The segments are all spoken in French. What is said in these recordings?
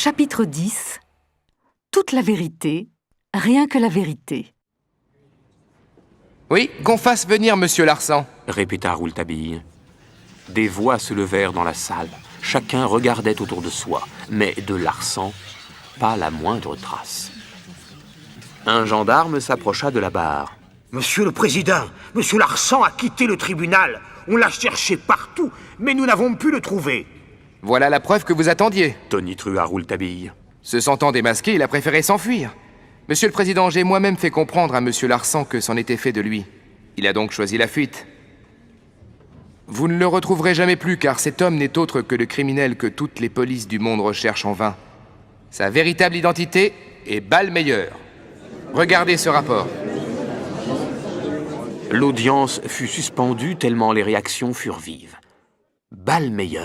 Chapitre 10. Toute la vérité, rien que la vérité. Oui, qu'on fasse venir Monsieur Larsan, répéta Rouletabille. Des voix se levèrent dans la salle. Chacun regardait autour de soi, mais de Larsan, pas la moindre trace. Un gendarme s'approcha de la barre. Monsieur le Président, Monsieur Larsan a quitté le tribunal. On l'a cherché partout, mais nous n'avons pu le trouver. Voilà la preuve que vous attendiez. Tonitru à Rouletabille. Se sentant démasqué, il a préféré s'enfuir. Monsieur le Président, j'ai moi-même fait comprendre à Monsieur Larsan que c'en était fait de lui. Il a donc choisi la fuite. Vous ne le retrouverez jamais plus, car cet homme n'est autre que le criminel que toutes les polices du monde recherchent en vain. Sa véritable identité est Ballmeyer. Regardez ce rapport. L'audience fut suspendue tellement les réactions furent vives. Ballmeyer,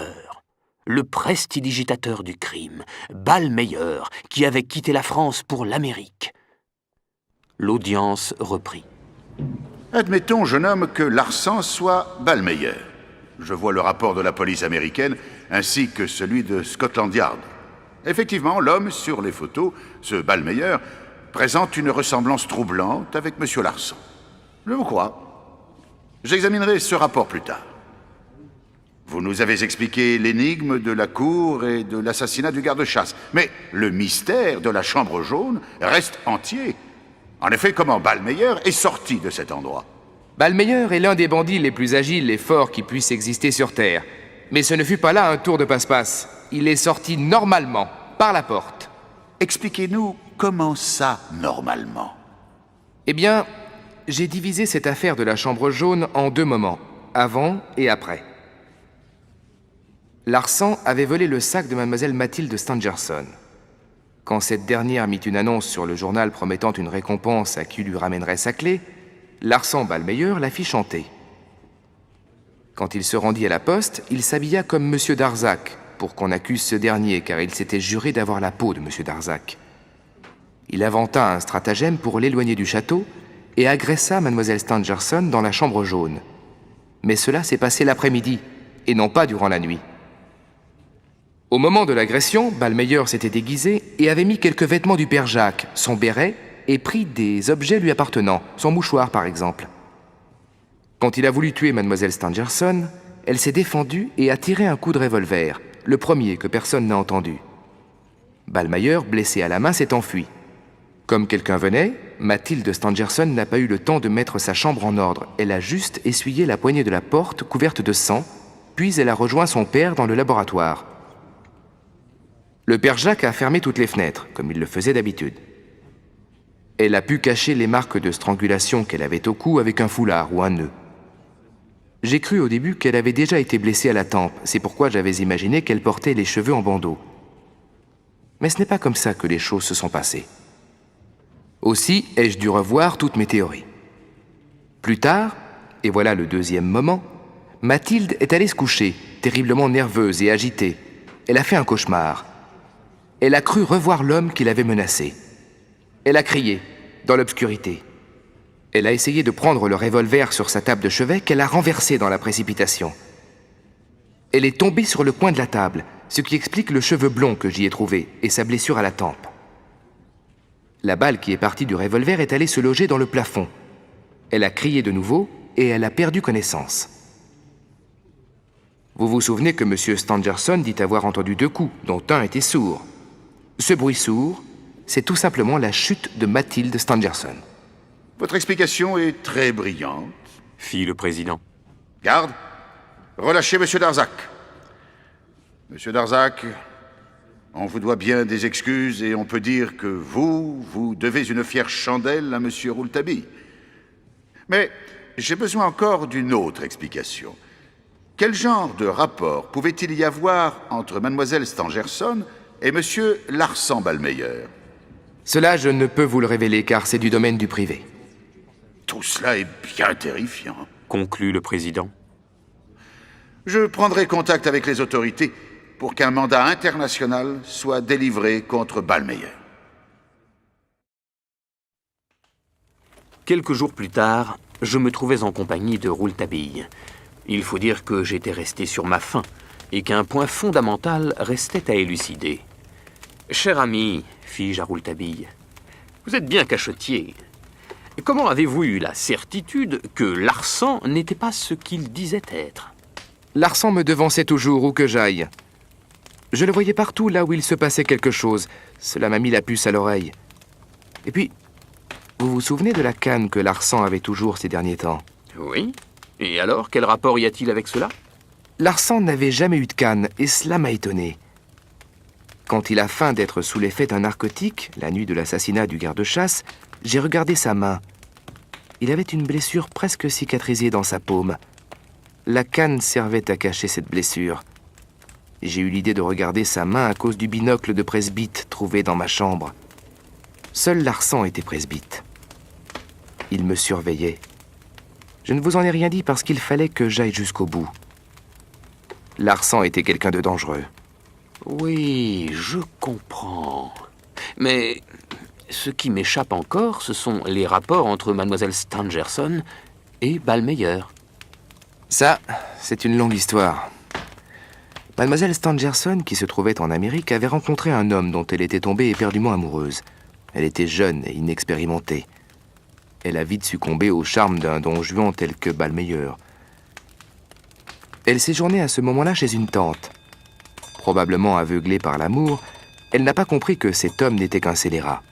le prestidigitateur du crime, Ballmeyer, qui avait quitté la France pour l'Amérique. L'audience reprit. Admettons, jeune homme, que Larsan soit Ballmeyer. Je vois le rapport de la police américaine ainsi que celui de Scotland Yard. Effectivement, l'homme sur les photos, ce Ballmeyer, présente une ressemblance troublante avec M. Larsan. Je vous crois. J'examinerai ce rapport plus tard. Vous nous avez expliqué l'énigme de la cour et de l'assassinat du garde-chasse. Mais le mystère de la chambre jaune reste entier. En effet, comment Ballmeyer est sorti de cet endroit? Ballmeyer est l'un des bandits les plus agiles et forts qui puissent exister sur Terre. Mais ce ne fut pas là un tour de passe-passe. Il est sorti normalement, par la porte. Expliquez-nous comment ça, normalement? Eh bien, j'ai divisé cette affaire de la chambre jaune en deux moments, avant et après. Larsan avait volé le sac de mademoiselle Mathilde Stangerson. Quand cette dernière mit une annonce sur le journal promettant une récompense à qui lui ramènerait sa clé, Larsan Ballmeyer la fit chanter. Quand il se rendit à la poste, il s'habilla comme M. Darzac, pour qu'on accuse ce dernier, car il s'était juré d'avoir la peau de M. Darzac. Il inventa un stratagème pour l'éloigner du château et agressa mademoiselle Stangerson dans la chambre jaune. Mais cela s'est passé l'après-midi, et non pas durant la nuit. Au moment de l'agression, Ballmeyer s'était déguisé et avait mis quelques vêtements du père Jacques, son béret, et pris des objets lui appartenant, son mouchoir par exemple. Quand il a voulu tuer mademoiselle Stangerson, elle s'est défendue et a tiré un coup de revolver, le premier que personne n'a entendu. Ballmeyer, blessé à la main, s'est enfui. Comme quelqu'un venait, Mathilde Stangerson n'a pas eu le temps de mettre sa chambre en ordre. Elle a juste essuyé la poignée de la porte couverte de sang, puis elle a rejoint son père dans le laboratoire. Le père Jacques a fermé toutes les fenêtres, comme il le faisait d'habitude. Elle a pu cacher les marques de strangulation qu'elle avait au cou avec un foulard ou un nœud. J'ai cru au début qu'elle avait déjà été blessée à la tempe, c'est pourquoi j'avais imaginé qu'elle portait les cheveux en bandeau. Mais ce n'est pas comme ça que les choses se sont passées. Aussi ai-je dû revoir toutes mes théories. Plus tard, et voilà le deuxième moment, Mathilde est allée se coucher, terriblement nerveuse et agitée. Elle a fait un cauchemar. Elle a cru revoir l'homme qui l'avait menacée. Elle a crié, dans l'obscurité. Elle a essayé de prendre le revolver sur sa table de chevet qu'elle a renversé dans la précipitation. Elle est tombée sur le coin de la table, ce qui explique le cheveu blond que j'y ai trouvé et sa blessure à la tempe. La balle qui est partie du revolver est allée se loger dans le plafond. Elle a crié de nouveau et elle a perdu connaissance. Vous vous souvenez que M. Stangerson dit avoir entendu 2 coups, dont un était sourd. Ce bruit sourd, c'est tout simplement la chute de Mathilde Stangerson. Votre explication est très brillante, Fit le président. Garde, relâchez M. Darzac. Monsieur Darzac, on vous doit bien des excuses et on peut dire que vous devez une fière chandelle à M. Rouletabille. Mais j'ai besoin encore d'une autre explication. Quel genre de rapport pouvait-il y avoir entre mademoiselle Stangerson et M. Larsan Ballmeyer? Cela, je ne peux vous le révéler car c'est du domaine du privé. Tout cela est bien terrifiant. Conclut le président. Je prendrai contact avec les autorités pour qu'un mandat international soit délivré contre Ballmeyer. Quelques jours plus tard, je me trouvais en compagnie de Rouletabille. Il faut dire que j'étais resté sur ma faim et qu'un point fondamental restait à élucider. Cher ami, fis-je à Rouletabille, vous êtes bien cachotier. Comment avez-vous eu la certitude que Larsan n'était pas ce qu'il disait être? Larsan me devançait toujours où que j'aille. Je le voyais partout là où il se passait quelque chose. Cela m'a mis la puce à l'oreille. Et puis, vous vous souvenez de la canne que Larsan avait toujours ces derniers temps? Oui. Et alors, quel rapport y a-t-il avec cela? Larsan n'avait jamais eu de canne, et cela m'a étonné. Quand il a feint d'être sous l'effet d'un narcotique, la nuit de l'assassinat du garde-chasse, j'ai regardé sa main. Il avait une blessure presque cicatrisée dans sa paume. La canne servait à cacher cette blessure. J'ai eu l'idée de regarder sa main à cause du binocle de presbyte trouvé dans ma chambre. Seul Larsan était presbyte. Il me surveillait. Je ne vous en ai rien dit parce qu'il fallait que j'aille jusqu'au bout. Larsan était quelqu'un de dangereux. Oui, je comprends. Mais ce qui m'échappe encore, ce sont les rapports entre mademoiselle Stangerson et Ballmeyer. Ça, c'est une longue histoire. Mademoiselle Stangerson, qui se trouvait en Amérique, avait rencontré un homme dont elle était tombée éperdument amoureuse. Elle était jeune et inexpérimentée. Elle a vite succombé au charme d'un don Juan tel que Ballmeyer. Elle séjournait à ce moment-là chez une tante. Probablement aveuglée par l'amour, elle n'a pas compris que cet homme n'était qu'un scélérat.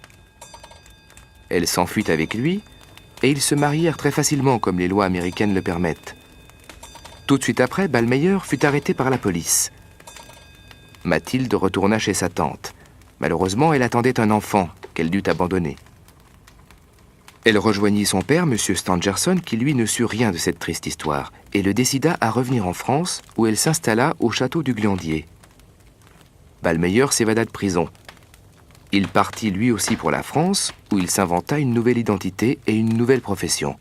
Elle s'enfuit avec lui, et ils se marièrent très facilement comme les lois américaines le permettent. Tout de suite après, Ballmeyer fut arrêté par la police. Mathilde retourna chez sa tante. Malheureusement, elle attendait un enfant qu'elle dut abandonner. Elle rejoignit son père, M. Stangerson, qui lui ne sut rien de cette triste histoire, et le décida à revenir en France, où elle s'installa au château du Glandier. Ballmeyer s'évada de prison. Il partit lui aussi pour la France, où il s'inventa une nouvelle identité et une nouvelle profession.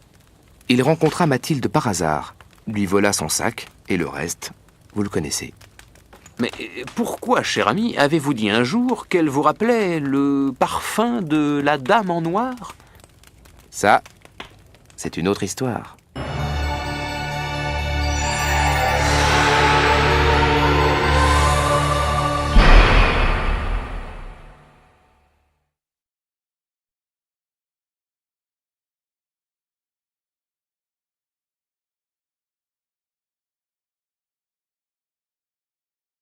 Il rencontra Mathilde par hasard, lui vola son sac, et le reste, vous le connaissez. Mais pourquoi, cher ami, avez-vous dit un jour qu'elle vous rappelait le parfum de la dame en noir? Ça, c'est une autre histoire.